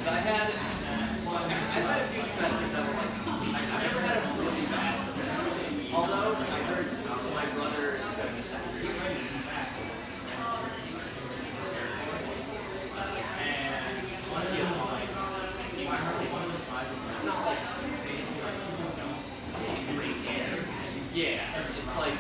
I had one. I've had a few professors that were like, I've never had a really bad professor. Although I heard my brother is going to second year. And one of the like, I heard one of the slides was like, not like basically like, great hair. Yeah, it's like